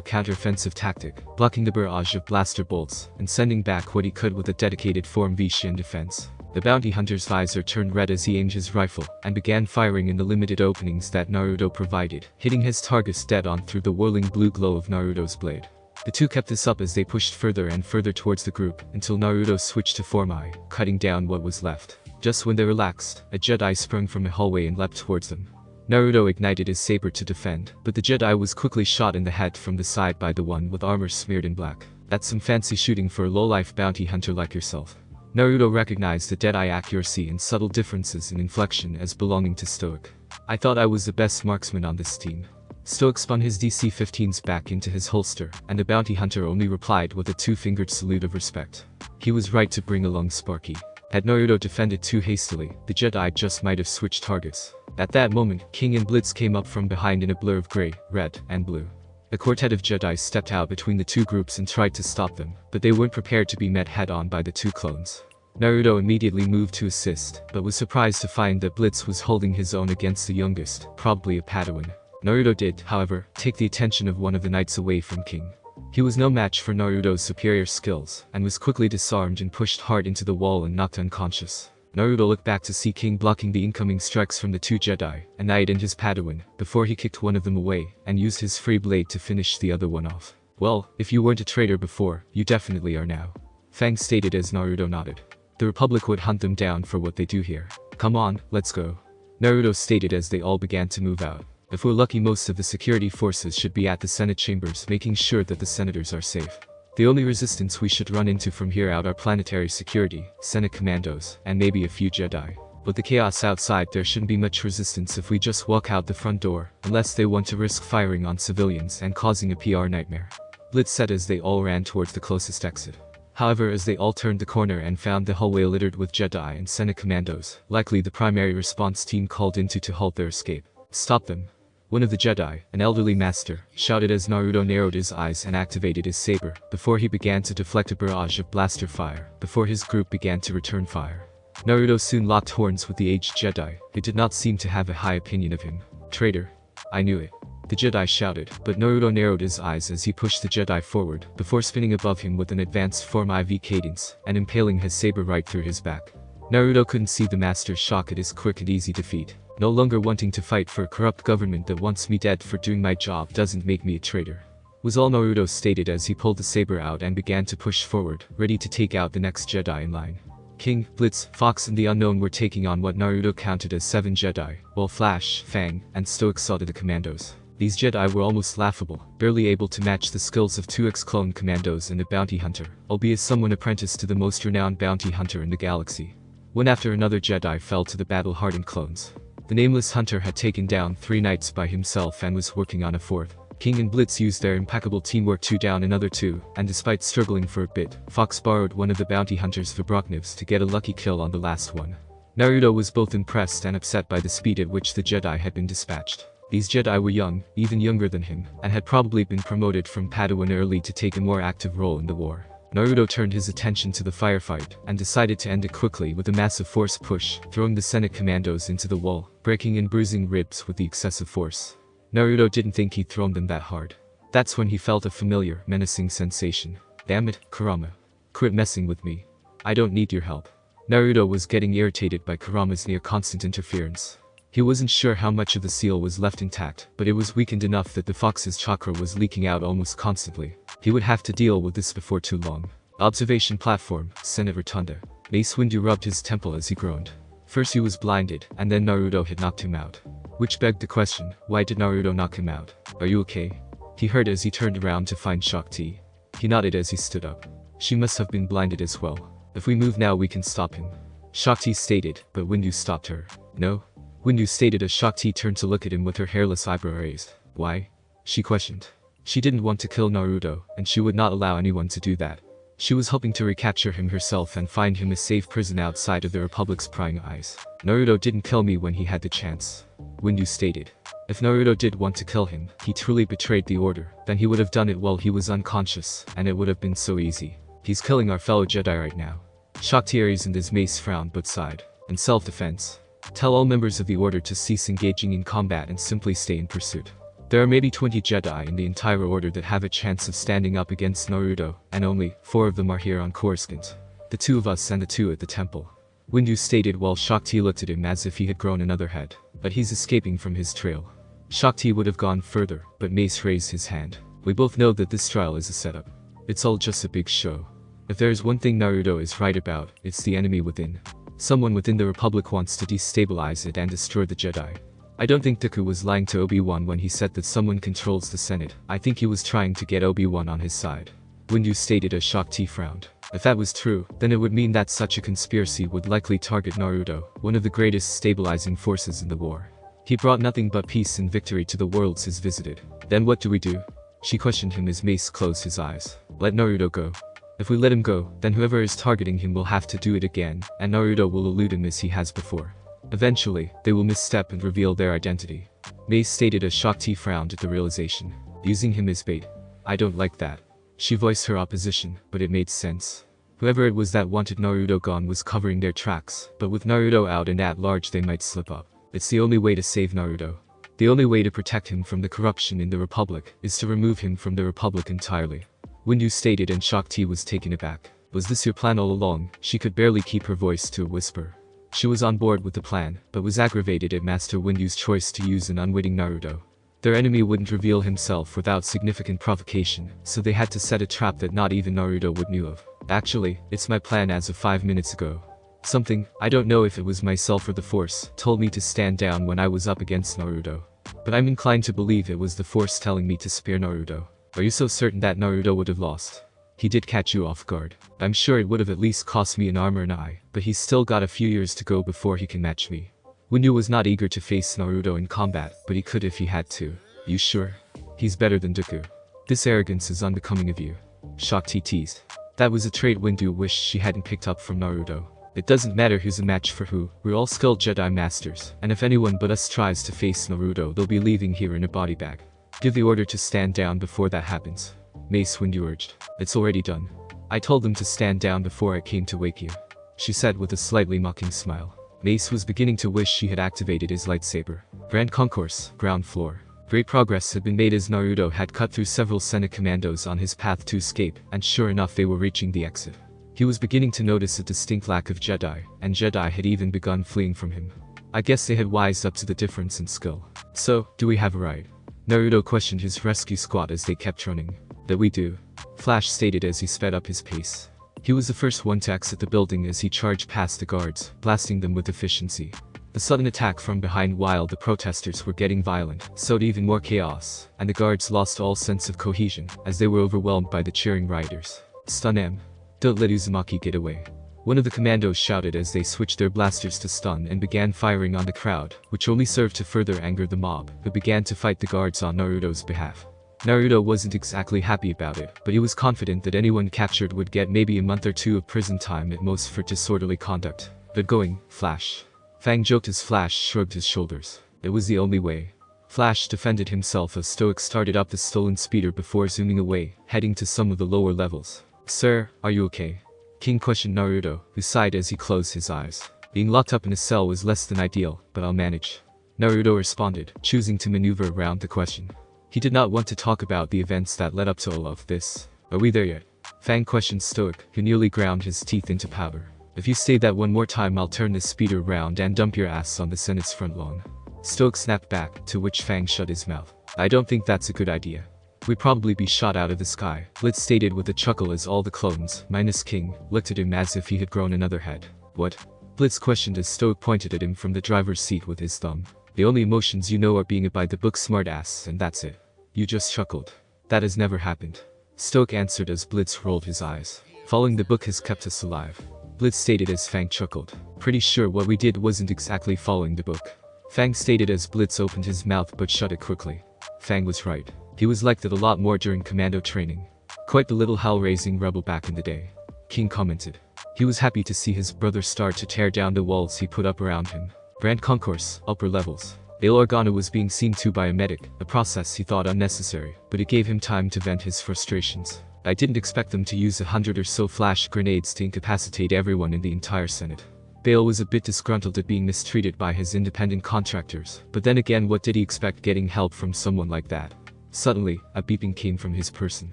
[SPEAKER 1] counter-offensive tactic, blocking the barrage of blaster bolts and sending back what he could with a dedicated Form V Shin defense. The bounty hunter's visor turned red as he aimed his rifle and began firing in the limited openings that Naruto provided, hitting his targets dead on through the whirling blue glow of Naruto's blade. The two kept this up as they pushed further and further towards the group until Naruto switched to Form I, cutting down what was left. Just when they relaxed, a Jedi sprung from a hallway and leapt towards them. Naruto ignited his saber to defend, but the Jedi was quickly shot in the head from the side by the one with armor smeared in black. "That's some fancy shooting for a low-life bounty hunter like yourself." Naruto recognized the Jedi accuracy and subtle differences in inflection as belonging to Stoic. "I thought I was the best marksman on this team." Stoic spun his DC-15s back into his holster, and the bounty hunter only replied with a two-fingered salute of respect. He was right to bring along Sparky. Had Naruto defended too hastily, the Jedi just might have switched targets. At that moment, King and Blitz came up from behind in a blur of gray, red, and blue. A quartet of Jedi stepped out between the two groups and tried to stop them, but they weren't prepared to be met head-on by the two clones. Naruto immediately moved to assist, but was surprised to find that Blitz was holding his own against the youngest, probably a Padawan. Naruto did, however, take the attention of one of the knights away from King. He was no match for Naruto's superior skills, and was quickly disarmed and pushed hard into the wall and knocked unconscious. Naruto looked back to see King blocking the incoming strikes from the two Jedi, a knight and his Padawan, before he kicked one of them away, and used his free blade to finish the other one off. "Well, if you weren't a traitor before, you definitely are now," Fang stated as Naruto nodded. "The Republic would hunt them down for what they do here." Come on, let's go. Naruto stated as they all began to move out. If we're lucky, most of the security forces should be at the Senate chambers, making sure that the senators are safe. The only resistance we should run into from here out are planetary security, Senate commandos, and maybe a few Jedi. With the chaos outside, there shouldn't be much resistance if we just walk out the front door, unless they want to risk firing on civilians and causing a PR nightmare. Blitz said as they all ran towards the closest exit. However, as they all turned the corner and found the hallway littered with Jedi and Senate commandos, likely the primary response team called into to halt their escape. Stop them. One of the Jedi, an elderly master, shouted as Naruto narrowed his eyes and activated his saber, before he began to deflect a barrage of blaster fire, before his group began to return fire. Naruto soon locked horns with the aged Jedi, who did not seem to have a high opinion of him. Traitor. I knew it. The Jedi shouted, but Naruto narrowed his eyes as he pushed the Jedi forward, before spinning above him with an advanced form IV cadence, and impaling his saber right through his back. Naruto couldn't see the master's shock at his quick and easy defeat. No longer wanting to fight for a corrupt government that wants me dead for doing my job doesn't make me a traitor, was all Naruto stated as he pulled the saber out and began to push forward, ready to take out the next Jedi in line. King, Blitz, Fox and the Unknown were taking on what Naruto counted as 7 Jedi, while Flash, Fang, and Stoic saw to the commandos. These Jedi were almost laughable, barely able to match the skills of 2 ex-clone commandos and a bounty hunter, albeit someone apprenticed to the most renowned bounty hunter in the galaxy. One after another Jedi fell to the battle-hardened clones. The nameless hunter had taken down 3 knights by himself and was working on a 4th. King and Blitz used their impeccable teamwork to down another 2, and despite struggling for a bit, Fox borrowed one of the bounty hunter's Vibrochnivs to get a lucky kill on the last one. Naruto was both impressed and upset by the speed at which the Jedi had been dispatched. These Jedi were young, even younger than him, and had probably been promoted from Padawan early to take a more active role in the war. Naruto turned his attention to the firefight, and decided to end it quickly with a massive force push, throwing the Senate commandos into the wall, breaking and bruising ribs with the excessive force. Naruto didn't think he'd thrown them that hard. That's when he felt a familiar, menacing sensation. Damn it, Kurama. Quit messing with me. I don't need your help. Naruto was getting irritated by Kurama's near-constant interference. He wasn't sure how much of the seal was left intact, but it was weakened enough that the fox's chakra was leaking out almost constantly. He would have to deal with this before too long. Observation platform, Senate Rotunda. Mace Windu rubbed his temple as he groaned. First he was blinded, and then Naruto had knocked him out. Which begged the question, why did Naruto knock him out? Are you okay? He heard as he turned around to find Shakti. He nodded as he stood up. She must have been blinded as well. If we move now we can stop him. Shakti stated, but Windu stopped her. No? Windu stated as Shakti turned to look at him with her hairless eyebrow raised. Why? She questioned. She didn't want to kill Naruto, and she would not allow anyone to do that. She was hoping to recapture him herself and find him a safe prison outside of the Republic's prying eyes. Naruto didn't kill me when he had the chance, Windu stated. If Naruto did want to kill him, he truly betrayed the order, then he would have done it while he was unconscious, and it would have been so easy. He's killing our fellow Jedi right now. Shakti and his mace frowned but sighed. In self-defense, tell all members of the order to cease engaging in combat and simply stay in pursuit. There are maybe 20 Jedi in the entire order that have a chance of standing up against Naruto, and only 4 of them are here on Coruscant. The 2 of us and the 2 at the temple. Windu stated while Shakti looked at him as if he had grown another head. But he's escaping from his trail. Shakti would have gone further, but Mace raised his hand. We both know that this trial is a setup. It's all just a big show. If there is one thing Naruto is right about, it's the enemy within. Someone within the Republic wants to destabilize it and destroy the Jedi. I don't think Dooku was lying to Obi-Wan when he said that someone controls the Senate. I think he was trying to get Obi-Wan on his side. Windu stated as Shakti frowned. If that was true, then it would mean that such a conspiracy would likely target Naruto, one of the greatest stabilizing forces in the war. He brought nothing but peace and victory to the worlds he's visited. Then what do we do? She questioned him as Mace closed his eyes. Let Naruto go. If we let him go, then whoever is targeting him will have to do it again, and Naruto will elude him as he has before. Eventually, they will misstep and reveal their identity. Mace stated as Shakti frowned at the realization. Using him as bait. I don't like that. She voiced her opposition, but it made sense. Whoever it was that wanted Naruto gone was covering their tracks, but with Naruto out and at large they might slip up. It's the only way to save Naruto. The only way to protect him from the corruption in the Republic is to remove him from the Republic entirely. Windu stated and Shakti was taken aback. Was this your plan all along? She could barely keep her voice to a whisper. She was on board with the plan, but was aggravated at Master Windu's choice to use an unwitting Naruto. Their enemy wouldn't reveal himself without significant provocation, so they had to set a trap that not even Naruto would knew of. Actually, it's my plan as of 5 minutes ago. Something, I don't know if it was myself or the Force, told me to stand down when I was up against Naruto. But I'm inclined to believe it was the Force telling me to spare Naruto. Are you so certain that Naruto would have lost? He did catch you off guard. I'm sure it would have at least cost me an arm or an eye, but he's still got a few years to go before he can match me. Windu was not eager to face Naruto in combat, but he could if he had to. You sure? He's better than Dooku. This arrogance is unbecoming of you. Shakti teased. That was a trait Windu wished she hadn't picked up from Naruto. It doesn't matter who's a match for who, we're all skilled Jedi Masters, and if anyone but us tries to face Naruto they'll be leaving here in a body bag. Give the order to stand down before that happens. Mace, Windu urged. It's already done. I told them to stand down before I came to wake you, she said with a slightly mocking smile. Mace was beginning to wish she had activated his lightsaber. Grand Concourse, ground floor. Great progress had been made as Naruto had cut through several Senate commandos on his path to escape, and sure enough they were reaching the exit. He was beginning to notice a distinct lack of Jedi, and Jedi had even begun fleeing from him. I guess they had wised up to the difference in skill. So, do we have a ride? Naruto questioned his rescue squad as they kept running. That we do, Flash stated as he sped up his pace. He was the first one to exit the building as he charged past the guards, blasting them with efficiency. The sudden attack from behind while the protesters were getting violent sowed even more chaos, and the guards lost all sense of cohesion as they were overwhelmed by the cheering rioters. Stun him. Don't let Uzumaki get away. One of the commandos shouted as they switched their blasters to stun and began firing on the crowd, which only served to further anger the mob, who began to fight the guards on Naruto's behalf. Naruto wasn't exactly happy about it, but he was confident that anyone captured would get maybe a month or two of prison time at most for disorderly conduct. But going, Flash. Fang joked as Flash shrugged his shoulders. It was the only way. Flash defended himself as Stoic started up the stolen speeder before zooming away, heading to some of the lower levels. Sir, are you okay? King questioned Naruto, who sighed as he closed his eyes. Being locked up in a cell was less than ideal, but I'll manage. Naruto responded, choosing to maneuver around the question. He did not want to talk about the events that led up to all of this. Are we there yet? Fang questioned Stoic, who nearly ground his teeth into powder. If you say that one more time I'll turn this speeder around and dump your ass on the Senate's front lawn. Stoic snapped back, to which Fang shut his mouth. I don't think that's a good idea. We'd probably be shot out of the sky, Blitz stated with a chuckle as all the clones, minus King, looked at him as if he had grown another head. What? Blitz questioned as Stoic pointed at him from the driver's seat with his thumb. The only emotions you know are being a by the book smartass, and that's it. You just chuckled. That has never happened. Stoic answered as Blitz rolled his eyes. Following the book has kept us alive. Blitz stated as Fang chuckled. Pretty sure what we did wasn't exactly following the book. Fang stated as Blitz opened his mouth but shut it quickly. Fang was right. He was like that a lot more during commando training. Quite the little hell-raising rebel back in the day. King commented. He was happy to see his brother start to tear down the walls he put up around him. Grand Concourse, upper levels. Bail Organa was being seen to by a medic, a process he thought unnecessary, but it gave him time to vent his frustrations. I didn't expect them to use 100 or so flash grenades to incapacitate everyone in the entire Senate. Bale was a bit disgruntled at being mistreated by his independent contractors, but then again what did he expect getting help from someone like that? Suddenly, a beeping came from his person.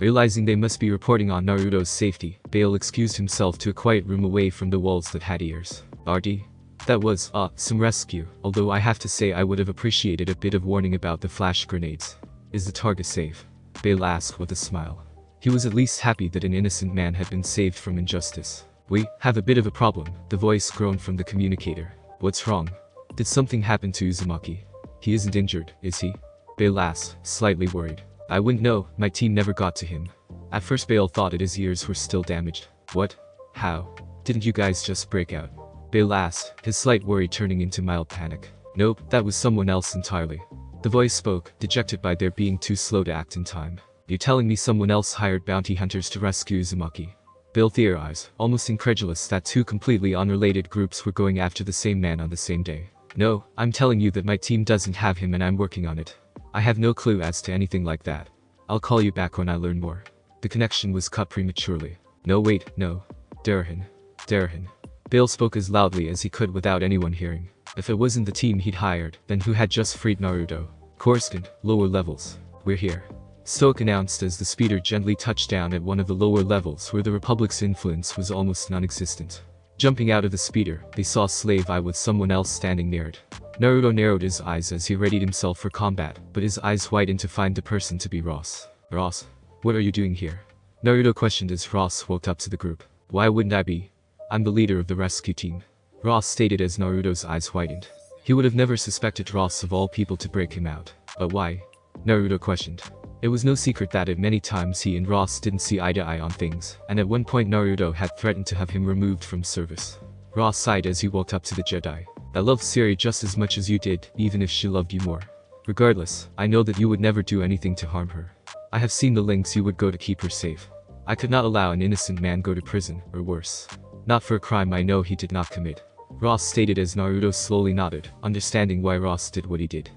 [SPEAKER 1] Realizing they must be reporting on Naruto's safety, Bale excused himself to a quiet room away from the walls that had ears. RD? That was, some rescue, although I have to say I would have appreciated a bit of warning about the flash grenades. Is the target safe? Bale asked with a smile. He was at least happy that an innocent man had been saved from injustice. We have a bit of a problem, the voice groaned from the communicator. What's wrong? Did something happen to Uzumaki? He isn't injured, is he? Bale asked, slightly worried. I wouldn't know, my team never got to him. At first Bale thought that his ears were still damaged. What? How? Didn't you guys just break out? Bale asked, his slight worry turning into mild panic. Nope, that was someone else entirely. The voice spoke, dejected by their being too slow to act in time. You're telling me someone else hired bounty hunters to rescue Uzumaki? Bale theorized, almost incredulous that two completely unrelated groups were going after the same man on the same day. No, I'm telling you that my team doesn't have him and I'm working on it. I have no clue as to anything like that. I'll call you back when I learn more. The connection was cut prematurely. No wait, no. Darahan. Bale spoke as loudly as he could without anyone hearing. If it wasn't the team he'd hired, then who had just freed Naruto? Coruscant, lower levels. We're here. Stoic announced as the speeder gently touched down at one of the lower levels where the Republic's influence was almost non-existent. Jumping out of the speeder, they saw Slave Eye with someone else standing near it. Naruto narrowed his eyes as he readied himself for combat, but his eyes widened to find the person to be Ross. Ross, what are you doing here? Naruto questioned as Ross walked up to the group. Why wouldn't I be? I'm the leader of the rescue team. Ross stated as Naruto's eyes widened. He would have never suspected Ross of all people to break him out. But why? Naruto questioned. It was no secret that at many times he and Ross didn't see eye to eye on things, and at one point Naruto had threatened to have him removed from service. Ross sighed as he walked up to the Jedi. I love Siri just as much as you did, even if she loved you more. Regardless, I know that you would never do anything to harm her. I have seen the lengths you would go to keep her safe. I could not allow an innocent man go to prison, or worse. Not for a crime I know he did not commit. Ross stated as Naruto slowly nodded, understanding why Ross did what he did.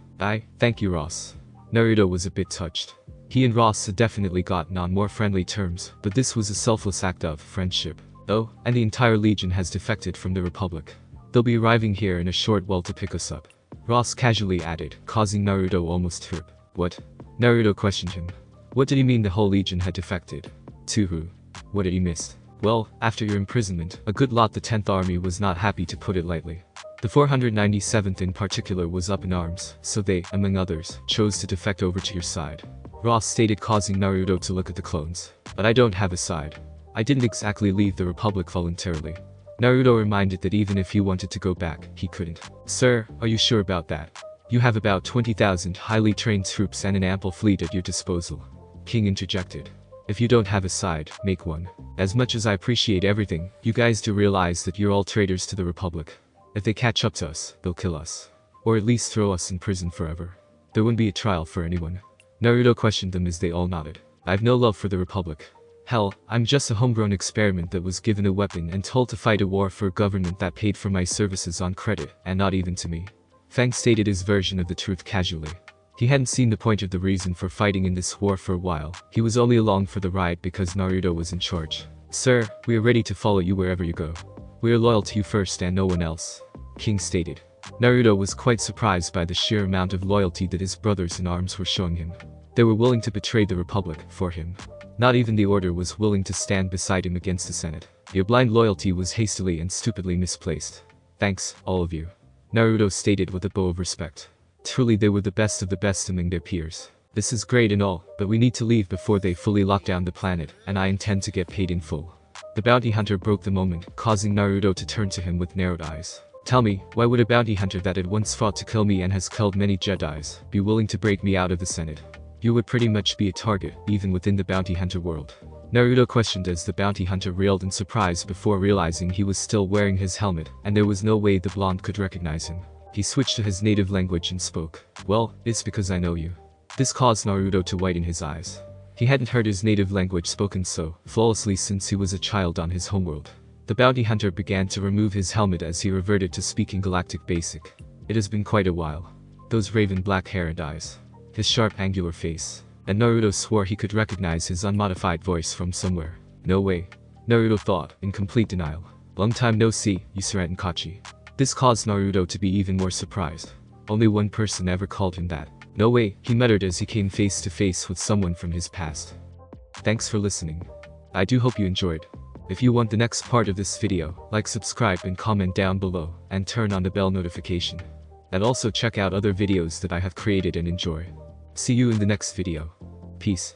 [SPEAKER 1] Thank you, Ross. Naruto was a bit touched. He and Ross had definitely gotten on more friendly terms, but this was a selfless act of friendship. Oh, and the entire Legion has defected from the Republic. They'll be arriving here in a short while to pick us up. Ross casually added, causing Naruto almost to rip. What? Naruto questioned him. What did he mean the whole Legion had defected? To who? What had he missed? Well, after your imprisonment, a good lot the 10th Army was not happy, to put it lightly. The 497th in particular was up in arms, so they, among others, chose to defect over to your side. Ross stated, causing Naruto to look at the clones. But I don't have a side. I didn't exactly leave the Republic voluntarily. Naruto reminded that even if he wanted to go back, he couldn't. Sir, are you sure about that? You have about 20,000 highly trained troops and an ample fleet at your disposal. King interjected. If you don't have a side, make one. As much as I appreciate everything, you guys do realize that you're all traitors to the Republic. If they catch up to us, they'll kill us. Or at least throw us in prison forever. There wouldn't be a trial for anyone. Naruto questioned them as they all nodded. I've no love for the Republic. Hell, I'm just a homegrown experiment that was given a weapon and told to fight a war for a government that paid for my services on credit, and not even to me. Fang stated his version of the truth casually. He hadn't seen the point of the reason for fighting in this war for a while. He was only along for the ride because Naruto was in charge. Sir, we are ready to follow you wherever you go. We are loyal to you first and no one else, King stated. Naruto was quite surprised by the sheer amount of loyalty that his brothers in arms were showing him. They were willing to betray the Republic for him. Not even the Order was willing to stand beside him against the Senate. Your blind loyalty was hastily and stupidly misplaced. Thanks, all of you, Naruto stated with a bow of respect. Truly they were the best of the best among their peers. This is great and all, but we need to leave before they fully lock down the planet, and I intend to get paid in full. The bounty hunter broke the moment, causing Naruto to turn to him with narrowed eyes. Tell me, why would a bounty hunter that had once fought to kill me and has killed many Jedis, be willing to break me out of the Senate? You would pretty much be a target, even within the bounty hunter world. Naruto questioned as the bounty hunter reeled in surprise before realizing he was still wearing his helmet, and there was no way the blonde could recognize him. He switched to his native language and spoke. Well, it's because I know you. This caused Naruto to widen his eyes. He hadn't heard his native language spoken so flawlessly since he was a child on his homeworld. The bounty hunter began to remove his helmet as he reverted to speaking Galactic Basic. It has been quite a while. Those raven black hair and eyes. His sharp angular face. And Naruto swore he could recognize his unmodified voice from somewhere. No way. Naruto thought, in complete denial. Long time no see, Usura Kachi. This caused Naruto to be even more surprised. Only one person ever called him that. No way, he muttered as he came face to face with someone from his past. Thanks for listening. I do hope you enjoyed. If you want the next part of this video, like, subscribe and comment down below, and turn on the bell notification. And also check out other videos that I have created and enjoy. See you in the next video. Peace.